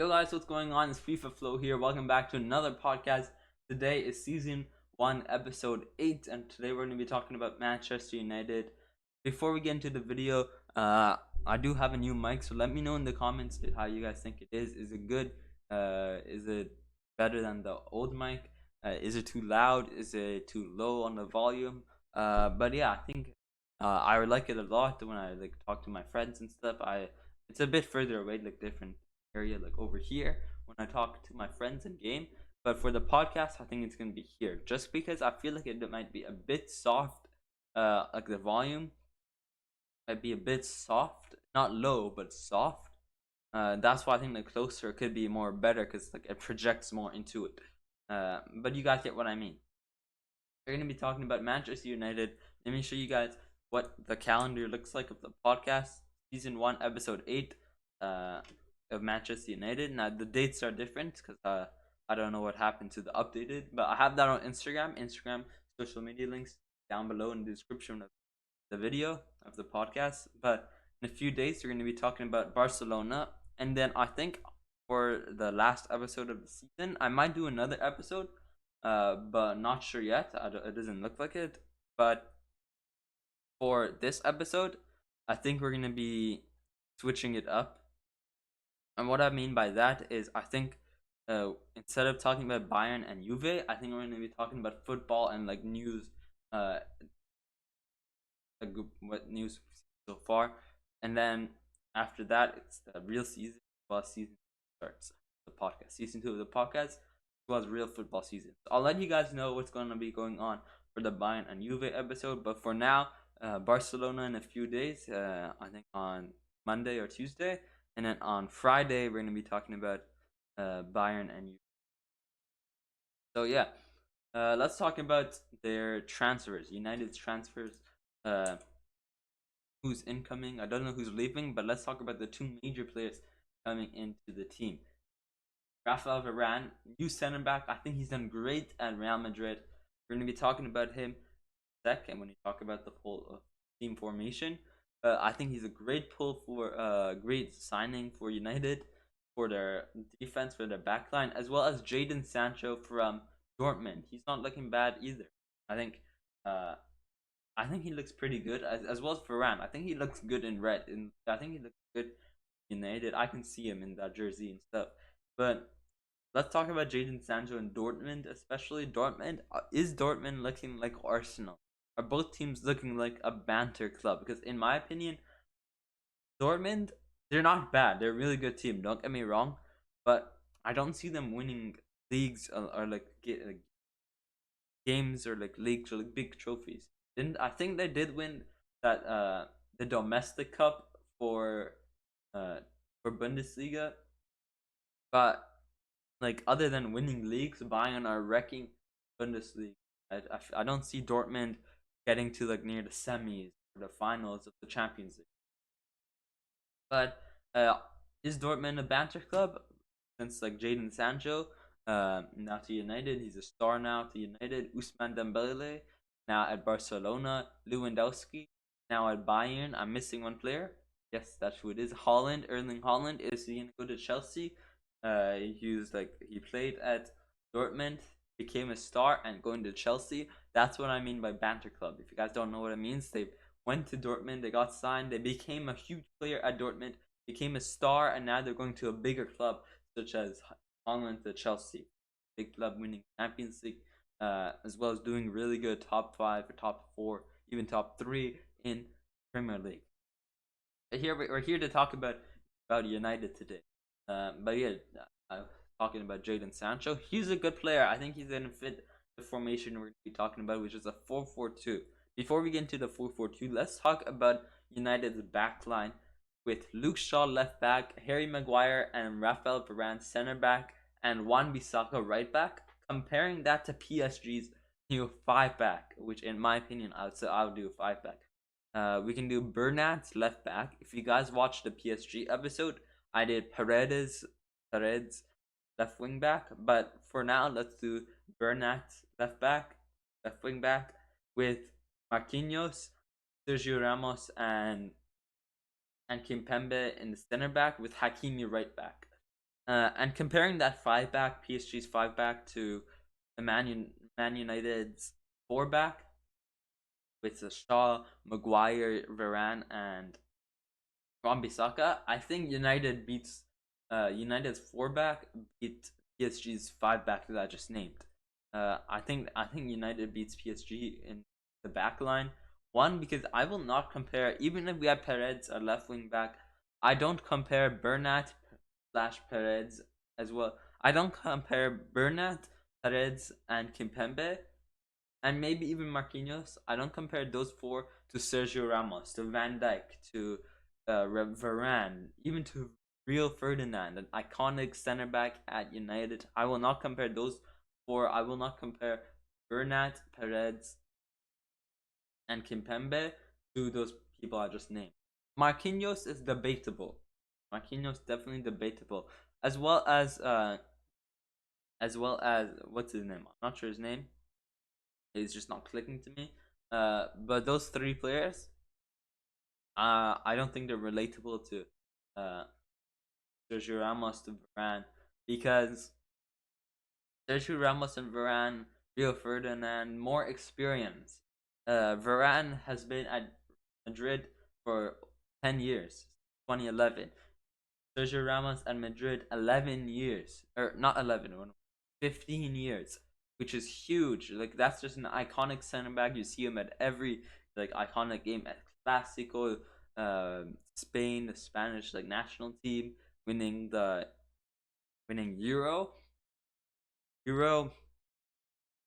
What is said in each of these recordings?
Yo guys, what's going on? It's FIFA Flow here. Welcome back to another podcast. Today is season 1, episode 8, and today we're going to be talking about Manchester United. Before we get into the video, I do have a new mic, so let me know in the comments how you guys think it is. Is it good? Is it better than the old mic? Is it too loud? Is it too low on the volume? But yeah, I think I like it a lot when I talk to my friends and stuff. It's a bit further away, different area, over here when I talk to my friends in game. But for the podcast, I think it's gonna be here, just because I feel like it might be a bit soft. The volume might be a bit soft, not low but soft. That's why I think the closer could be more better, because it projects more into it. But you guys get what I mean. We're gonna be talking about Manchester United. Let me show you guys what the calendar looks like of the podcast. Season 1, episode 8. Of Manchester United. Now the dates are different because I don't know what happened to the updated, but I have that on Instagram. Instagram social media links down below in the description of the video of the podcast. But in a few days, we're going to be talking about Barcelona, and then I think for the last episode of the season, I might do another episode, but not sure yet. It doesn't look like it. But for this episode, I think we're going to be switching it up. And what I mean by that is, I think instead of talking about Bayern and Juve, I think we're going to be talking about football and news, what news so far. And then after that, it's the real season. Well, season starts the podcast. Season 2 of the podcast was real football season. So I'll let you guys know what's going to be going on for the Bayern and Juve episode. But for now, Barcelona in a few days. I think on Monday or Tuesday. And then on Friday, we're going to be talking about Bayern and Juve. So yeah, let's talk about their transfers. United's transfers. Who's incoming? I don't know who's leaving, but let's talk about the two major players coming into the team. Rafael Varane, new center back. I think he's done great at Real Madrid. We're going to be talking about him second when we talk about the whole team formation. I think he's a great pull for great signing for United, for their defense, for their backline, as well as Jadon Sancho from Dortmund. He's not looking bad either. I think I think he looks pretty good, as well as Varane. I think he looks good in red, and I think he looks good in United. I can see him in that jersey and stuff. But let's talk about Jadon Sancho and Dortmund, especially Dortmund. Is Dortmund looking like Arsenal? Are both teams looking like a banter club? Because in my opinion, Dortmund, they're not bad. They're a really good team. Don't get me wrong, but I don't see them winning leagues or games or leagues or big trophies. Didn't I think they did win that the domestic cup uh for Bundesliga, but other than winning leagues, Bayern are wrecking Bundesliga. I don't see Dortmund getting to near the semis or the finals of the Champions League. But is Dortmund a banter club? Since Jadon Sancho now to United, he's a star now to United. Ousmane Dembele now at Barcelona. Lewandowski now at Bayern. I'm missing one player. Yes, that's who it is. Holland, Erling Holland. Is he gonna go to Chelsea? He played at Dortmund, became a star, and going to Chelsea. That's what I mean by banter club. If you guys don't know what it means, they went to Dortmund, they got signed, they became a huge player at Dortmund, became a star, and now they're going to a bigger club such as Holland to Chelsea. Big club winning Champions League, as well as doing really good top 5 or top 4, even top 3 in Premier League. Here we're here to talk about United today. But yeah, talking about Jadon Sancho, he's a good player. I think he's gonna fit the formation we're gonna be talking about, which is a 4-4-2. Before we get into the 4-4-2, let's talk about United's backline with Luke Shaw left back, Harry Maguire and Rafael Varane center back, and Wan-Bissaka right back. Comparing that to PSG's new 5 back, which in my opinion I would say I would do a 5 back. We can do Bernat's left back. If you guys watched the PSG episode, I did Paredes left wing back, but for now let's do Bernat left wing back with Marquinhos, Sergio Ramos, and Kimpembe in the center back, with Hakimi right back. And comparing that five back, PSG's five back, to the Man United's four back with the Shaw, Maguire, Varane, and Wan-Bissaka, I think United's four back beat PSG's five back that I just named. I think United beats PSG in the back line. One, because I will not compare, even if we have Perez a left wing back, I don't compare Bernat slash Perez as well. I don't compare Bernat, Perez, and Kimpembe, and maybe even Marquinhos. I don't compare those four to Sergio Ramos, to Van Dijk, to Varane, even to Rio Ferdinand, an iconic center back at United. I will not compare those four. I will not compare Bernat, Perez, and Kimpembe to those people I just named. Marquinhos is debatable. Marquinhos definitely debatable, as well as what's his name? I'm not sure his name. It's just not clicking to me. But those three players, I don't think they're relatable to uh, Sergio Ramos to Varane, because Sergio Ramos and Varane, Rio Ferdinand, more experience. Varane has been at Madrid for 10 years, 2011. Sergio Ramos at Madrid 11 years, or not 11, 15 years, which is huge. Like, that's just an iconic center back. You see him at every like iconic game, at Clasico, Spain, the Spanish like national team, winning Euro,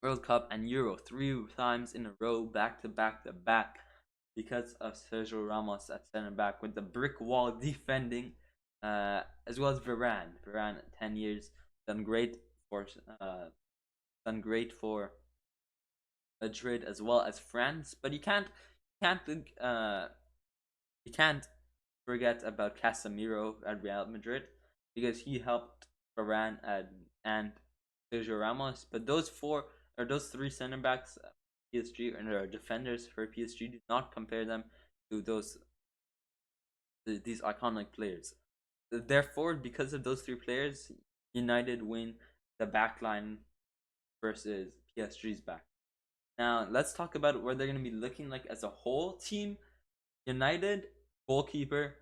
World Cup, and Euro three times in a row, back to back to back, because of Sergio Ramos at center back with the brick wall defending, as well as Varane. Varane, 10 years, done great for done great for Madrid as well as France. But can't uh you can't forget about Casemiro at Real Madrid, because he helped Varane and Sergio Ramos. But those three center backs, PSG, and their defenders for PSG, do not compare them to these iconic players. Therefore, because of those three players, United win the backline versus PSG's back. Now, let's talk about where they're going to be looking like as a whole team. United goalkeeper,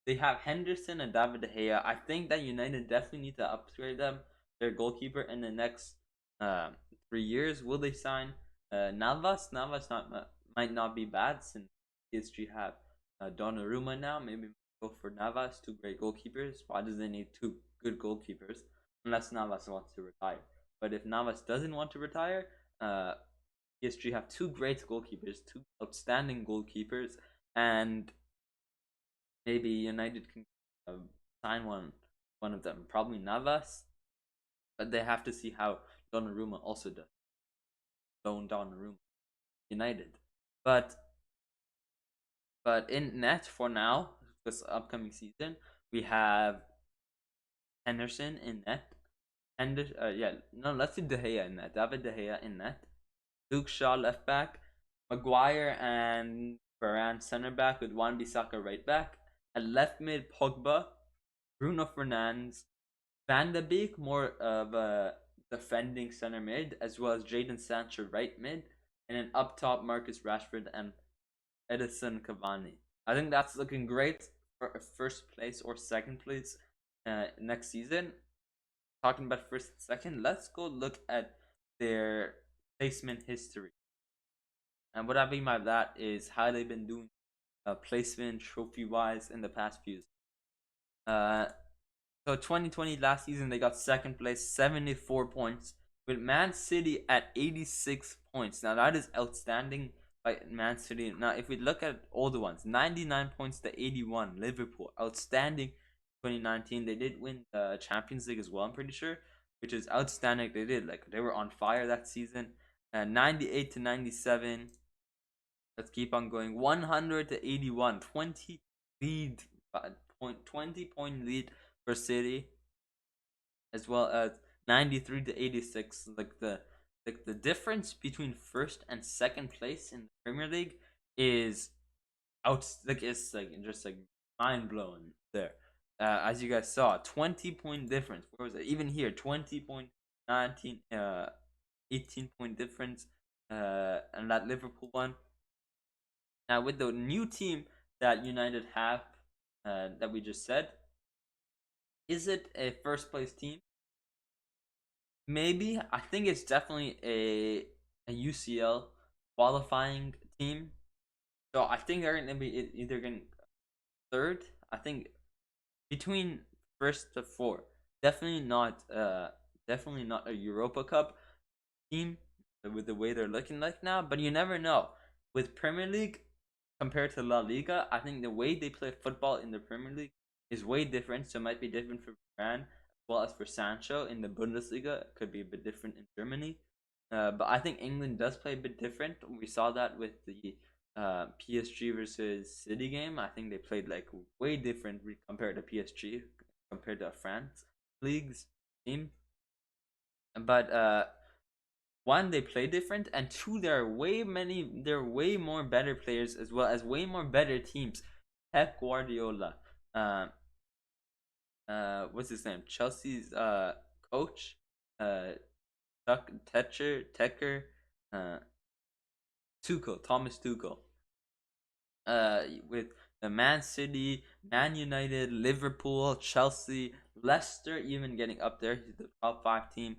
they have Henderson and David De Gea. I think that United definitely need to upgrade their goalkeeper in the next 3 years. Will they sign Navas? Might not be bad, since PSG have Donnarumma now. Maybe go for Navas, two great goalkeepers. Why does they need two good goalkeepers unless Navas wants to retire? But if Navas doesn't want to retire, PSG have two great goalkeepers, two outstanding goalkeepers, and maybe United can sign one of them, probably Navas. But they have to see how Donnarumma also does. Loan Donnarumma, United, but in net for now, this upcoming season, we have Henderson in net. Let's do De Gea in net. David De Gea in net. Luke Shaw left back. Maguire and Varane center back, with Wan-Bissaka right back. At left mid, Pogba, Bruno Fernandes, Van de Beek, more of a defending center mid, as well as Jadon Sancho right mid, and then up top, Marcus Rashford and Edison Cavani. I think that's looking great for a first place or second place next season. Talking about first and second, let's go look at their placement history. And what I mean by that is how they've been doing placement trophy wise in the past few. So 2020 last season, they got second place, 74 points, with Man City at 86 points. Now that is outstanding by Man City. Now if we look at older ones, 99 points to 81, Liverpool, outstanding. 2019, they did win the Champions League as well, I'm pretty sure, which is outstanding. They were on fire that season. 98 to 97. Let's keep on going. 100 to 81, 20 lead, 20-point lead for City, as well as 93 to 86. The difference between first and second place in the Premier League is just mind blowing there. as you guys saw, 20-point difference. Where was it? Even here, 20 point, 19, 18-point difference. And that Liverpool one. Now with the new team that United have, that we just said, is it a first place team? Maybe. I think it's definitely a UCL qualifying team. So I think they're gonna be either going third. I think between first to four. Definitely not. Definitely not a Europa Cup team with the way they're looking like now. But you never know. With Premier League compared to La Liga, I think the way they play football in the Premier League is way different. So it might be different for Varane as well as for Sancho in the Bundesliga. It could be a bit different in Germany. But I think England does play a bit different. We saw that with the PSG versus City game. I think they played like way different compared to PSG compared to France leagues team. But one, they play different, and two, there are way more better players as well as way more better teams. Pep Guardiola, what's his name? Chelsea's coach, uh, Tecker, uh, Tuchel, Thomas Tuchel. With the Man City, Man United, Liverpool, Chelsea, Leicester even getting up there, he's the top 5 team.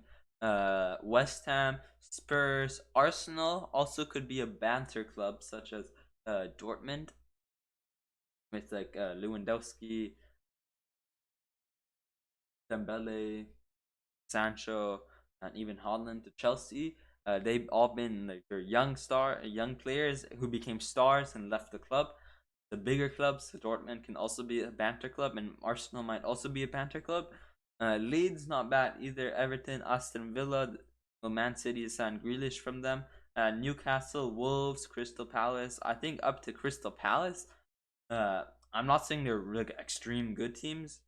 West Ham, Spurs, Arsenal also could be a banter club such as Dortmund with like Lewandowski, Dembele, Sancho, and even Holland to Chelsea. They've all been like their young players who became stars and left the club. The bigger clubs, Dortmund can also be a banter club, and Arsenal might also be a banter club. Leeds not bad either. Everton, Aston Villa, Man City signed Grealish from them. Newcastle, Wolves, Crystal Palace. I think up to Crystal Palace. I'm not saying they're like extreme good teams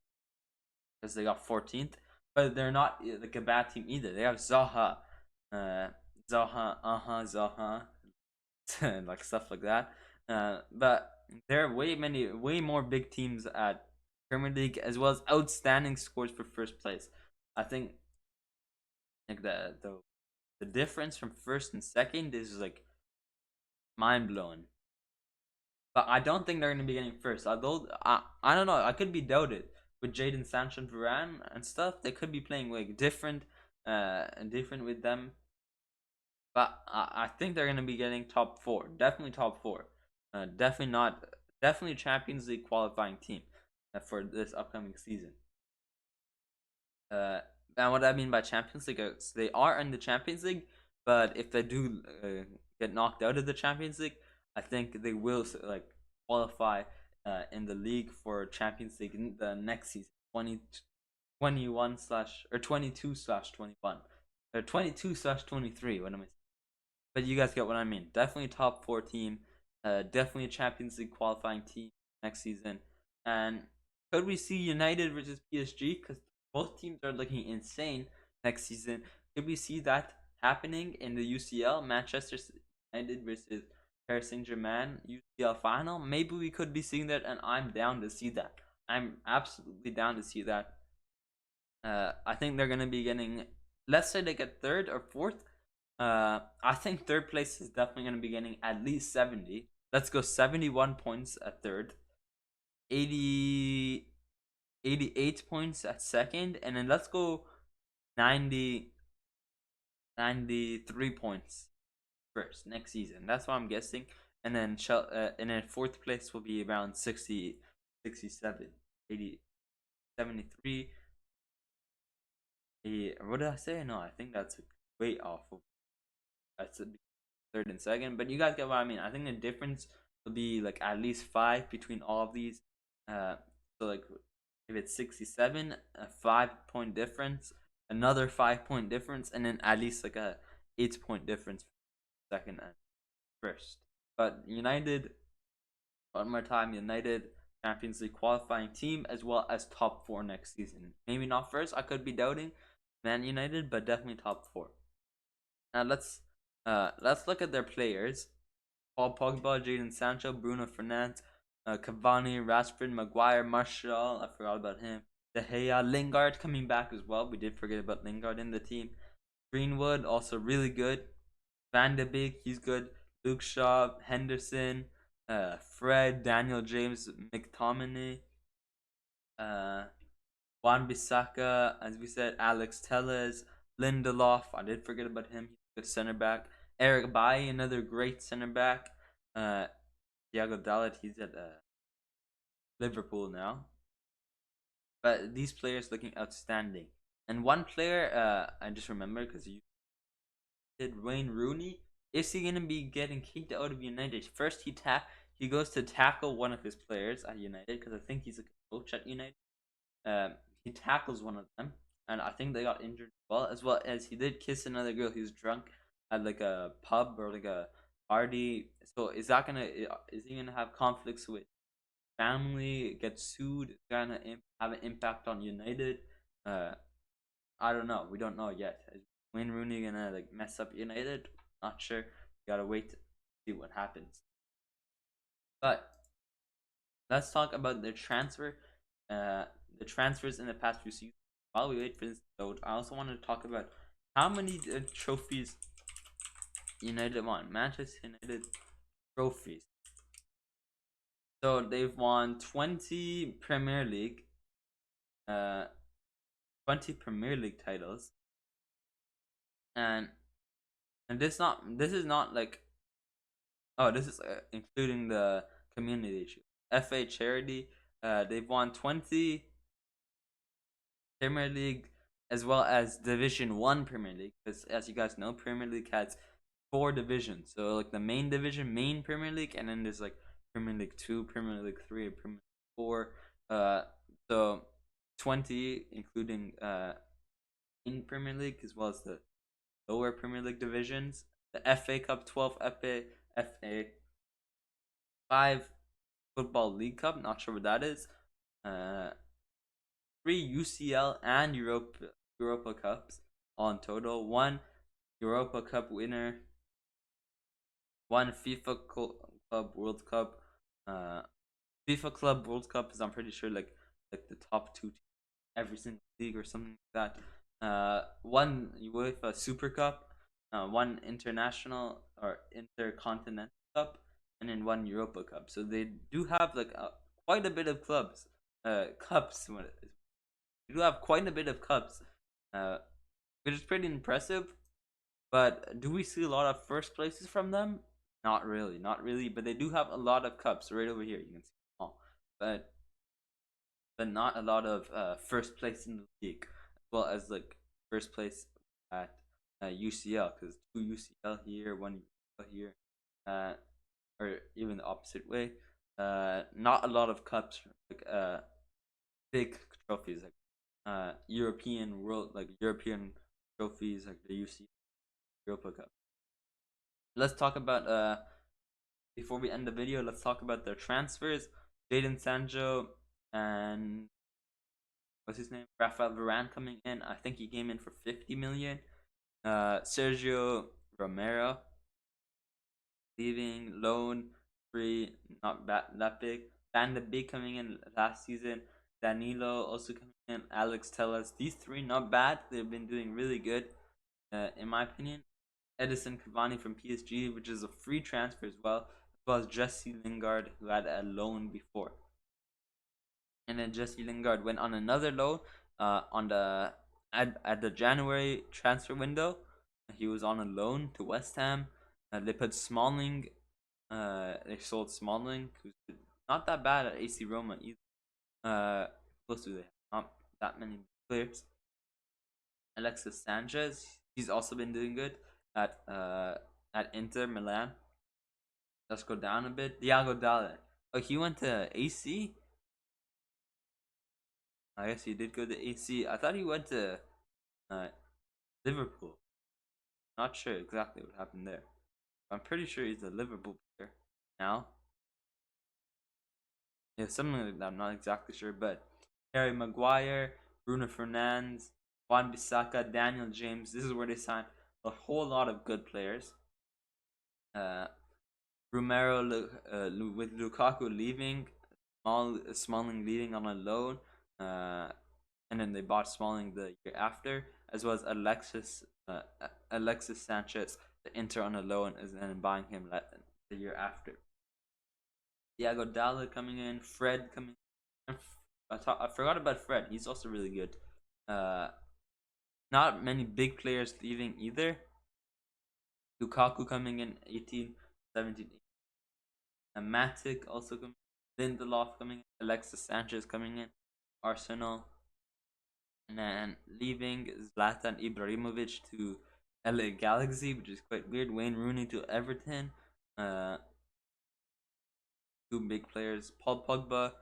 because they got 14th, but they're not like a bad team either. They have Zaha, uh, Zaha, like stuff like that. But there are way more big teams at Premier League as well as outstanding scores for first place. I think like the difference from first and second is like mind blowing. But I don't think they're going to be getting first. Although I don't know, I could be doubted with Jadon Sancho and Varane and stuff. They could be playing like different, and different with them. But I think they're going to be getting top 4. Definitely top 4. Definitely not. Definitely Champions League qualifying team for this upcoming season. And what I mean by Champions League is they are in the Champions League, but if they do get knocked out of the Champions League, I think they will like qualify in the league for Champions League in the next season, 2021 slash or 22/21 or 22/23. What am I saying? But you guys get what I mean. Definitely top 4 team. Definitely a Champions League qualifying team next season. And could we see United versus PSG? Because both teams are looking insane next season. Could we see that happening in the UCL? Manchester United versus Paris Saint Germain UCL final? Maybe we could be seeing that, and I'm down to see that. I'm absolutely down to see that. I think they're gonna be getting. Let's say they get third or fourth. I think third place is definitely gonna be getting at least 70. Let's go 71 points at third, 80, 88 points at second, and then let's go 90, 93 points first next season. That's what I'm guessing. And then fourth place will be around 60, 67, 80, 73. What did I say? No, I think that's way off. That's a third and second. But you guys get what I mean. I think the difference will be like at least 5 between all of these. So like if it's 67, a 5-point difference, another 5-point difference, and then at least like a 8-point difference second and first. But United, one more time, United Champions League qualifying team as well as top 4 next season. Maybe not first. I could be doubting Man United, but definitely top 4. Now let's look at their players. Paul Pogba, Jadon Sancho, Bruno Fernandes, Cavani, Rashford, Maguire, Martial. I forgot about him. De Gea, Lingard coming back as well. We did forget about Lingard in the team. Greenwood also really good. Van de Beek, he's good. Luke Shaw, Henderson, Fred, Daniel James, McTominay, uh, Juan Bissaka, as we said, Alex Telles, Lindelof. I did forget about him. He's a good center back. Eric Bailly, another great center back. Uh, Thiago Dalot, he's at Liverpool now. But these players looking outstanding. And one player, I just remember because you did Wayne Rooney. Is he gonna be getting kicked out of United? First, he goes to tackle one of his players at United because I think he's a coach at United. He tackles one of them, and I think they got injured as well as he did kiss another girl. He was drunk at like a pub or like a party. So is he gonna have conflicts with family? Get sued? Gonna have an impact on United? Uh, I don't know. We don't know yet. Is Wayne Rooney gonna like mess up United? Not sure. We gotta wait to see what happens. But let's talk about the transfers in the past few seasons. While we wait for this to load, I also wanted to talk about how many trophies United won. Manchester United trophies. So they've won 20 Premier League, uh, 20 Premier League titles, and this is not like, oh, this is including the community issue. FA charity. They've won 20 Premier League as well as Division One Premier League. Because as you guys know, Premier League has 4 divisions. So like the main division, main Premier League, and then there's like Premier League 2, Premier League 3, Premier League 4. So 20, including in Premier League as well as the lower Premier League divisions. The FA Cup, 12 FA 5 Football League Cup. Not sure what that is. 3 UCL and Europa Cups on total. 1 Europa Cup winner. 1 FIFA Club World Cup. FIFA Club World Cup is, I'm pretty sure, like the top 2 teams every single league or something like that. 1 UEFA Super Cup. 1 international or intercontinental cup, and then 1 Europa Cup. So they do have like quite a bit of cups. They do have quite a bit of cups, which is pretty impressive. But do we see a lot of first places from them? Not really, not really. But they do have a lot of cups right over here. You can see them all, but not a lot of first place in the league, as well as like first place at UCL, because 2 UCL here, 1 UCL here, or even the opposite way. Not a lot of cups, like big trophies, like European trophies, like the UCL Europa Cup. Let's talk about before we end the video. Let's talk about their transfers. Jadon Sancho and what's his name? Rafael Varane coming in. I think he came in for 50 million. Sergio Romero leaving, loan, free, not that big. Van de Beek coming in last season. Danilo also coming in. Alex Telles. These 3 not bad. They've been doing really good, in my opinion. Edison Cavani from PSG, which is a free transfer as well as Jesse Lingard, who had a loan before. And then Jesse Lingard went on another loan at the January transfer window. He was on a loan to West Ham. They put Smalling. They sold Smalling, who's not that bad at AC Roma either. Close to they not that many players. Alexis Sanchez, he's also been doing good at Inter Milan. Let's go down a bit. Thiago Dalot. Oh, he went to AC. I guess he did go to AC. I thought he went to Liverpool. Not sure exactly what happened there. I'm pretty sure he's a Liverpool player now. Yeah, something like that. I'm not exactly sure, but Harry Maguire, Bruno Fernandes, Juan Bissaka, Daniel James. This is where they signed a whole lot of good players. With Lukaku leaving, Smalling leaving on a loan, uh, and then they bought Smalling the year after, as well as Alexis Sanchez, the Inter on a loan, and then buying him the year after. Diego Dalla coming in, Fred coming in. I forgot about Fred. He's also really good. Uh, Not many big players leaving either. Lukaku coming in 18, 17. Matic also coming. Lindelof coming in. Alexis Sanchez coming in. Arsenal. And then leaving Zlatan Ibrahimovic to LA Galaxy, which is quite weird. Wayne Rooney to Everton. Uh, Two big players. Paul Pogba,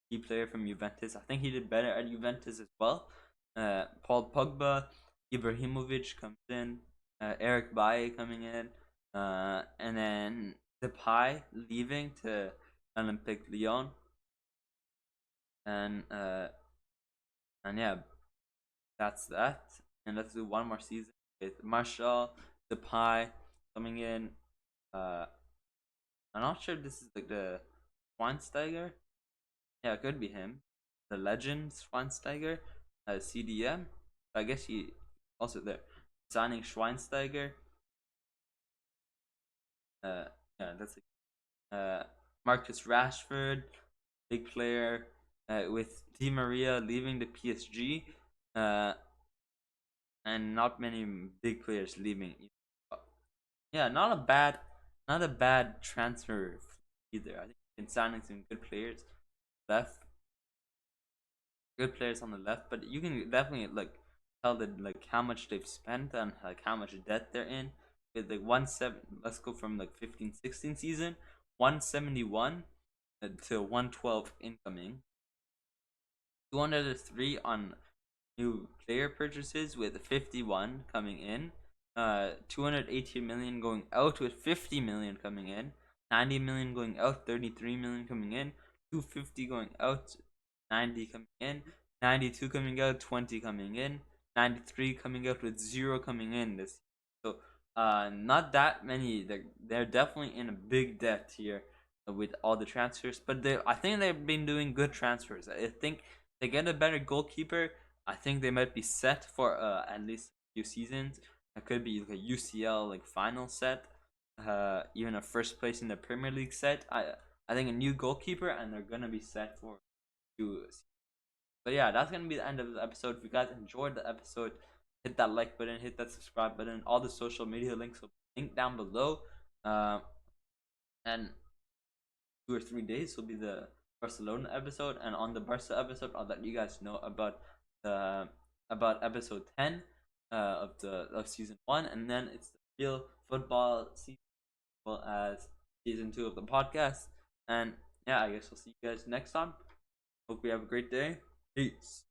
key player from Juventus. I think he did better at Juventus as well. Paul Pogba, Ibrahimovic comes in. Eric Bailly coming in. And then Depay leaving to Olympique Lyon. And yeah, that's that. And let's do one more season with Marshall, Depay coming in. I'm not sure if this is like the Schweinsteiger. Yeah, it could be him. The legend Schweinsteiger, CDM. I guess he also there. Signing Schweinsteiger. Uh, yeah, that's Marcus Rashford, big player. With Di Maria leaving the PSG. And not many big players leaving. Yeah, not a bad transfer either. I think in signing some good players left, good players on the left, but you can definitely like tell that like how much they've spent and like how much debt they're in. With like 17, let's go from like 15-16 season, 171 to 112 incoming, 203 on new player purchases with 51 coming in, 218 million going out with 50 million coming in, 90 million going out, 33 million coming in, 250 going out, 90 coming in, 92 coming out, 20 coming in, 93 coming out with 0 coming in this year. So not that many. They're definitely in a big debt here with all the transfers, but I think they've been doing good transfers. I think they get a better goalkeeper. I think they might be set for at least a few seasons. It could be like a UCL like final set, even a first place in the Premier League set. I think a new goalkeeper, and they're gonna be set for few. But yeah, that's gonna be the end of the episode. If you guys enjoyed the episode, hit that like button, hit that subscribe button. All the social media links will be linked down below. And 2 or 3 days will be the Barcelona episode, and on the Barca episode, I'll let you guys know the about episode 10 of season 1, and then it's the real football season as well as season 2 of the podcast. And yeah, I guess we'll see you guys next time. Hope you have a great day. Peace.